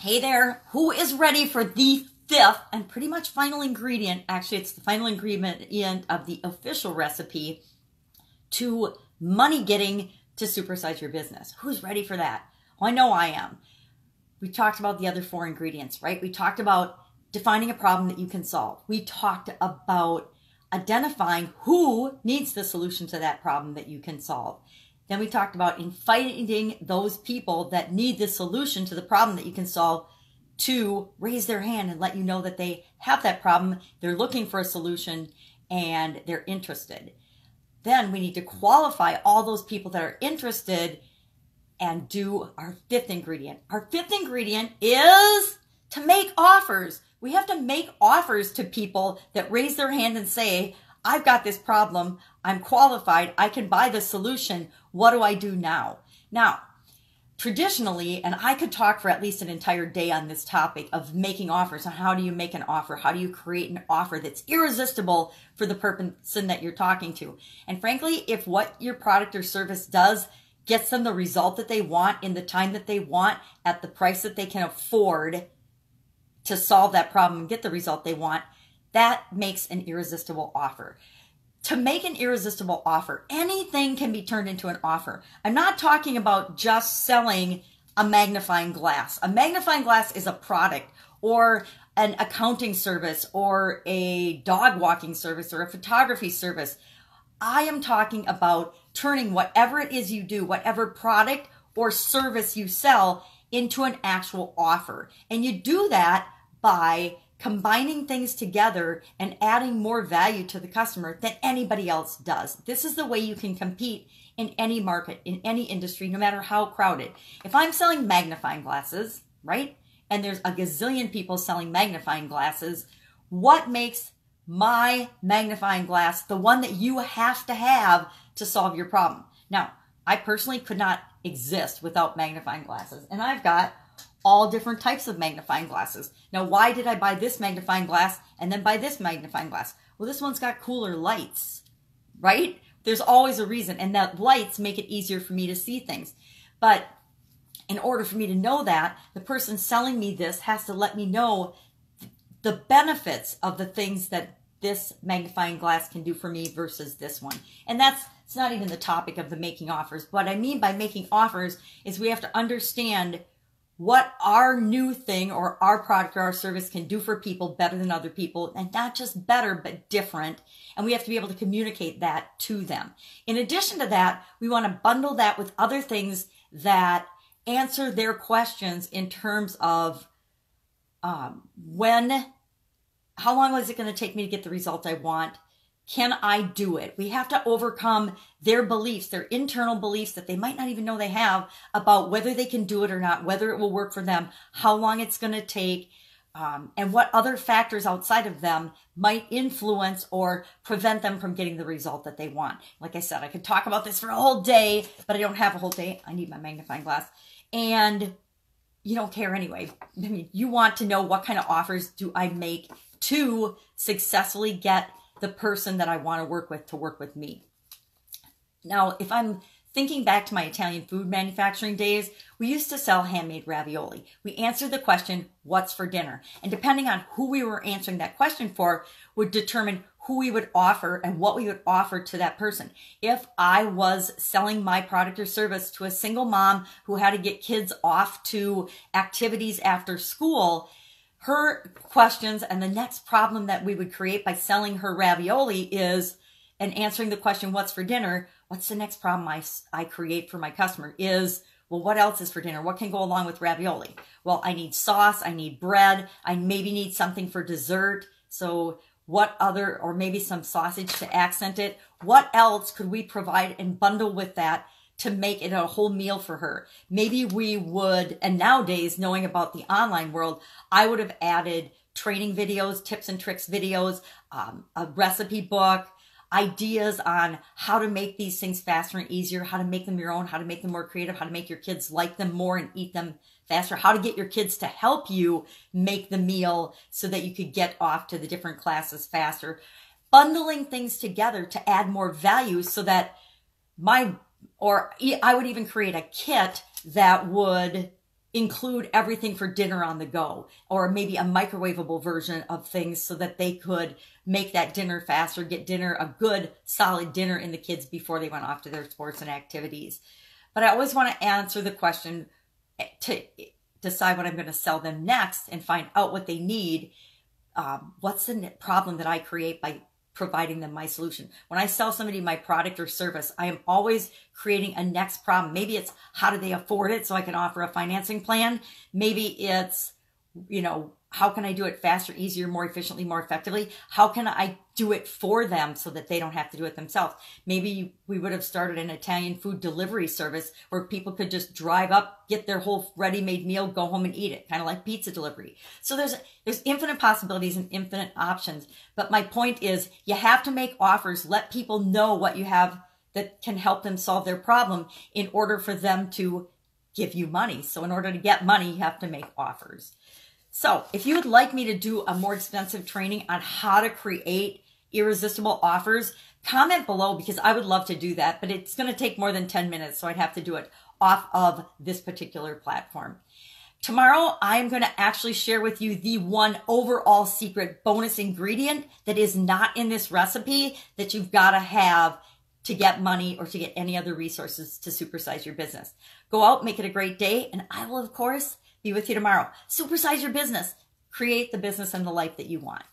Hey there, who is ready for the fifth and pretty much final ingredient? Actually, it's the final ingredient of the official recipe to money getting to supersize your business. Who's ready for that? Well, I know I am. We talked about the other four ingredients, right? We talked about defining a problem that you can solve. We talked about identifying who needs the solution to that problem that you can solve. Then we talked about inviting those people that need the solution to the problem that you can solve to raise their hand and let you know that they have that problem, they're looking for a solution, and they're interested. Then we need to qualify all those people that are interested and do our fifth ingredient. Our fifth ingredient is to make offers. We have to make offers to people that raise their hand and say, I've got this problem, I'm qualified, I can buy the solution, what do I do now? Now, traditionally, and I could talk for at least an entire day on this topic of making offers, and how do you make an offer? How do you create an offer that's irresistible for the person that you're talking to? And frankly, if what your product or service does gets them the result that they want in the time that they want at the price that they can afford to solve that problem and get the result they want, that makes an irresistible offer. To make an irresistible offer, anything can be turned into an offer. I'm not talking about just selling a magnifying glass. A magnifying glass is a product or an accounting service or a dog walking service or a photography service. I am talking about turning whatever it is you do, whatever product or service you sell, into an actual offer. And you do that by combining things together and adding more value to the customer than anybody else does. This is the way you can compete in any market, in any industry, no matter how crowded. If I'm selling magnifying glasses, right, and there's a gazillion people selling magnifying glasses, what makes my magnifying glass the one that you have to solve your problem? Now, I personally could not exist without magnifying glasses, and I've got all different types of magnifying glasses. Now, why did I buy this magnifying glass and then buy this magnifying glass? Well, this one's got cooler lights, right? There's always a reason, and that lights make it easier for me to see things. But in order for me to know that, the person selling me this has to let me know the benefits of the things that this magnifying glass can do for me versus this one. And it's not even the topic of the making offers. What I mean by making offers is we have to understand what our new thing or our product or our service can do for people better than other people, and not just better, but different. And we have to be able to communicate that to them. In addition to that, we want to bundle that with other things that answer their questions in terms of how long is it going to take me to get the result I want? Can I do it? We have to overcome their beliefs, their internal beliefs that they might not even know they have about whether they can do it or not, whether it will work for them, how long it's going to take, and what other factors outside of them might influence or prevent them from getting the result that they want. Like I said, I could talk about this for a whole day, but I don't have a whole day. I need my magnifying glass. And you don't care anyway. I mean, you want to know what kind of offers do I make to successfully get the person that I want to work with me. Now, if I'm thinking back to my Italian food manufacturing days, we used to sell handmade ravioli. We answered the question, what's for dinner? And depending on who we were answering that question for would determine who we would offer and what we would offer to that person. If I was selling my product or service to a single mom who had to get kids off to activities after school, her questions and the next problem that we would create by selling her ravioli is, and answering the question, what's for dinner? What's the next problem I create for my customer is, well, what else is for dinner? What can go along with ravioli? Well, I need sauce. I need bread. I maybe need something for dessert. So what other, or maybe some sausage to accent it. What else could we provide and bundle with that to make it a whole meal for her? Maybe we would, and nowadays, knowing about the online world, I would have added training videos, tips and tricks videos, a recipe book, ideas on how to make these things faster and easier, how to make them your own, how to make them more creative, how to make your kids like them more and eat them faster, how to get your kids to help you make the meal so that you could get off to the different classes faster. Bundling things together to add more value so that I would even create a kit that would include everything for dinner on the go, or maybe a microwavable version of things so that they could make that dinner faster, get dinner, a good solid dinner in the kids before they went off to their sports and activities. But I always want to answer the question to decide what I'm going to sell them next and find out what they need. What's the problem that I create by providing them my solution? When I sell somebody my product or service, I am always creating a next problem. Maybe it's how do they afford it so I can offer a financing plan. Maybe it's, how can I do it faster, easier, more efficiently, more effectively? How can I do it for them so that they don't have to do it themselves? Maybe we would have started an Italian food delivery service where people could just drive up, get their whole ready-made meal, go home and eat it, kind of like pizza delivery. So there's infinite possibilities and infinite options. But my point is you have to make offers, let people know what you have that can help them solve their problem in order for them to give you money. So in order to get money, you have to make offers. So if you would like me to do a more extensive training on how to create irresistible offers, comment below because I would love to do that, but it's going to take more than 10 minutes, so I'd have to do it off of this particular platform. Tomorrow, I'm going to actually share with you the one overall secret bonus ingredient that is not in this recipe that you've got to have to get money or to get any other resources to supersize your business. Go out, make it a great day, and I will, of course, be with you tomorrow. Supersize your business. Create the business and the life that you want.